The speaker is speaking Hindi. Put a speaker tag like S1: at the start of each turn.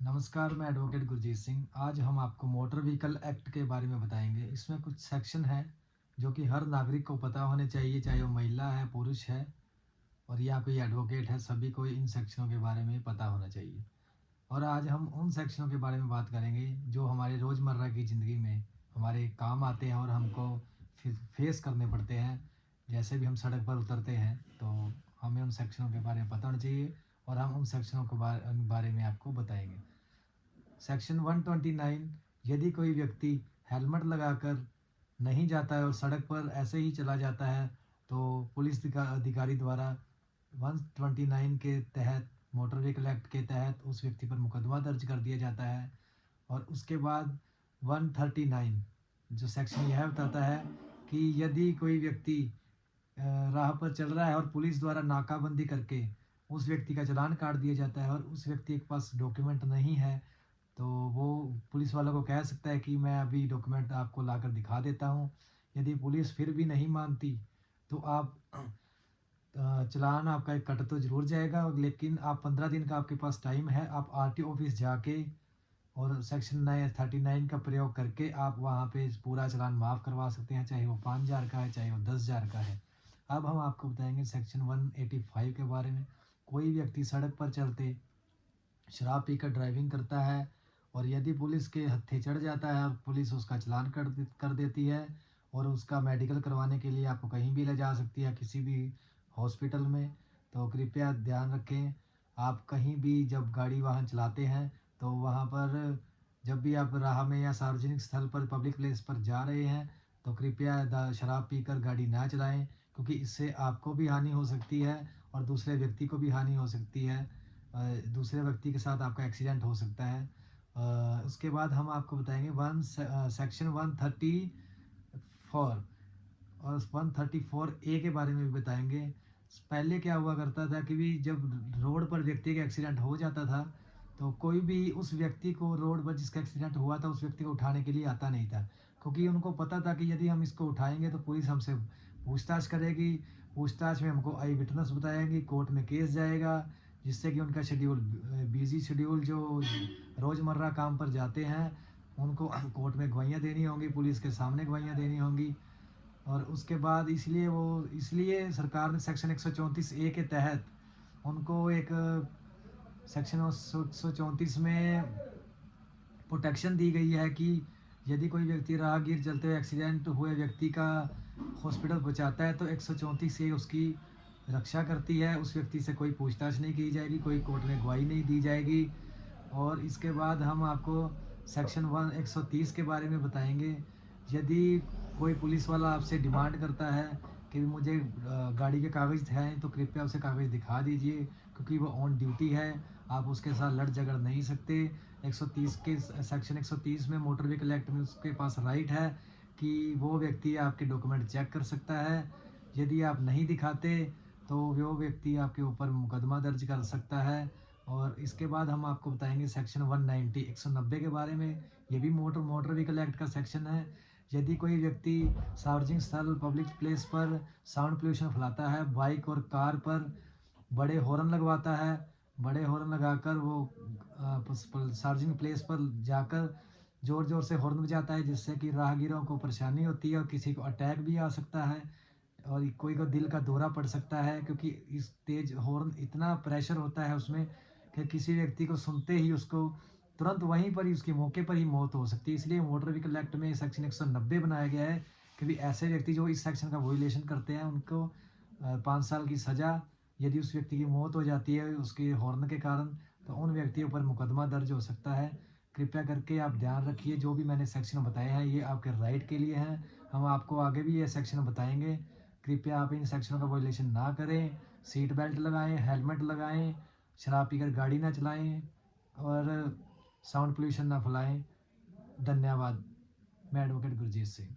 S1: नमस्कार, मैं एडवोकेट गुरजीत सिंह। आज हम आपको मोटर व्हीकल एक्ट के बारे में बताएंगे। इसमें कुछ सेक्शन हैं जो कि हर नागरिक को पता होने चाहिए, चाहे वो महिला है, पुरुष है और या कोई एडवोकेट है, सभी को इन सेक्शनों के बारे में पता होना चाहिए। और आज हम उन सेक्शनों के बारे में बात करेंगे जो हमारे रोज़मर्रा की ज़िंदगी में हमारे काम आते हैं और हमको फेस करने पड़ते हैं। जैसे भी हम सड़क पर उतरते हैं तो हमें उन सेक्शनों के बारे में पता होना चाहिए और हम उन सेक्शनों के बारे में आपको बताएंगे। सेक्शन 129, यदि कोई व्यक्ति हेलमेट लगाकर नहीं जाता है और सड़क पर ऐसे ही चला जाता है तो पुलिस अधिकारी द्वारा 129 के तहत, मोटर व्हीकल एक्ट के तहत उस व्यक्ति पर मुकदमा दर्ज कर दिया जाता है। और उसके बाद 139 जो सेक्शन यह बताता है कि यदि कोई व्यक्ति राह पर चल रहा है और पुलिस द्वारा नाकाबंदी करके उस व्यक्ति का चालान काट दिया जाता है और उस व्यक्ति के पास डॉक्यूमेंट नहीं है, तो वो पुलिस वालों को कह सकता है कि मैं अभी डॉक्यूमेंट आपको लाकर दिखा देता हूँ। यदि पुलिस फिर भी नहीं मानती तो आप चालान आपका एक कट तो ज़रूर जाएगा, लेकिन आप 15 दिन का आपके पास टाइम है। आप आरटीओ ऑफिस जाके और सेक्शन 39 का प्रयोग करके आप वहाँ पे पूरा चालान माफ़ करवा सकते हैं, चाहे वो 5,000 का है, चाहे वो 10,000 का है। अब हम आपको बताएंगे सेक्शन 185 के बारे में। कोई व्यक्ति सड़क पर चलते शराब पीकर ड्राइविंग करता है और यदि पुलिस के हत्थे चढ़ जाता है, पुलिस उसका चालान कर देती है और उसका मेडिकल करवाने के लिए आपको कहीं भी ले जा सकती है, किसी भी हॉस्पिटल में। तो कृपया ध्यान रखें, आप कहीं भी जब गाड़ी वाहन चलाते हैं तो वहाँ पर जब भी आप राह में या सार्वजनिक स्थल पर, पब्लिक प्लेस पर जा रहे हैं तो कृपया शराब पीकर गाड़ी ना चलाएं, क्योंकि इससे आपको भी हानि हो सकती है और दूसरे व्यक्ति को भी हानि हो सकती है। दूसरे व्यक्ति के साथ आपका एक्सीडेंट हो सकता है। उसके बाद हम आपको बताएंगे सेक्शन 134 और 134 ए के बारे में भी बताएंगे। पहले क्या हुआ करता था कि भी जब रोड पर व्यक्ति का एक्सीडेंट हो जाता था तो कोई भी उस व्यक्ति को, रोड पर जिसका एक्सीडेंट हुआ था, उस व्यक्ति को उठाने के लिए आता नहीं था, क्योंकि उनको पता था कि यदि हम इसको उठाएंगे तो पुलिस हमसे पूछताछ करेगी। पूछताछ में हमको आई विटनेस बताएंगी, कोर्ट में केस जाएगा, जिससे कि उनका शेड्यूल, बिजी शेड्यूल, जो रोज़मर्रा काम पर जाते हैं उनको कोर्ट में गवाहियाँ देनी होंगी, पुलिस के सामने गवाहियाँ देनी होंगी। और उसके बाद इसलिए सरकार ने सेक्शन 134 ए के तहत उनको एक सेक्शन 134 में प्रोटेक्शन दी गई है कि यदि कोई व्यक्ति राहगीर चलते हुए एक्सीडेंट हुए व्यक्ति का हॉस्पिटल पहुंचाता है तो 134 से उसकी रक्षा करती है। उस व्यक्ति से कोई पूछताछ नहीं की जाएगी, कोई कोर्ट में गवाही नहीं दी जाएगी। और इसके बाद हम आपको सेक्शन 130 के बारे में बताएंगे। यदि कोई पुलिस वाला आपसे डिमांड करता है कि मुझे गाड़ी के कागज़ हैं, तो कृपया उसे कागज़ दिखा दीजिए, क्योंकि वो ऑन ड्यूटी है, आप उसके साथ लड़ झगड़ नहीं सकते। 130 के सेक्शन 130 में, मोटर व्हीकल एक्ट में, उसके पास राइट है कि वो व्यक्ति आपके डॉक्यूमेंट चेक कर सकता है। यदि आप नहीं दिखाते तो वो व्यक्ति आपके ऊपर मुकदमा दर्ज कर सकता है। और इसके बाद हम आपको बताएंगे सेक्शन 190 के बारे में। ये भी मोटर व्हीकल एक्ट का सेक्शन है। यदि कोई व्यक्ति सार्वजनिक स्थल, पब्लिक प्लेस पर साउंड पोल्यूशन फैलाता है, बाइक और कार पर बड़े हॉर्न लगवाता है, बड़े हॉर्न लगाकर वो सार्वजनिक प्लेस पर जाकर ज़ोर ज़ोर से हॉर्न बजाता है, जिससे कि राहगीरों को परेशानी होती है और किसी को अटैक भी आ सकता है और कोई को दिल का दौरा पड़ सकता है, क्योंकि इस तेज़ हॉर्न, इतना प्रेशर होता है उसमें कि किसी व्यक्ति को सुनते ही उसको तुरंत वहीं पर ही, उसके मौके पर ही मौत हो सकती है। इसलिए मोटर व्हीकल एक्ट में सेक्शन 190 बनाया गया है कि भी ऐसे व्यक्ति जो इस सेक्शन का वोलेशन करते हैं उनको 5 साल की सज़ा, यदि उस व्यक्ति की मौत हो जाती है उसके हॉर्न के कारण, तो उन व्यक्तियों पर मुकदमा दर्ज हो सकता है। कृपया करके आप ध्यान रखिए, जो भी मैंने सेक्शन बताए हैं ये आपके राइट के लिए हैं। हम आपको आगे भी ये सेक्शन बताएंगे। कृपया आप इन सेक्शनों का वॉयलेशन ना करें, सीट बेल्ट लगाएं, हेलमेट लगाएं, शराब पीकर गाड़ी ना चलाएं और साउंड पोल्यूशन ना फैलाएं। धन्यवाद। मैं एडवोकेट गुरजीत सिंह।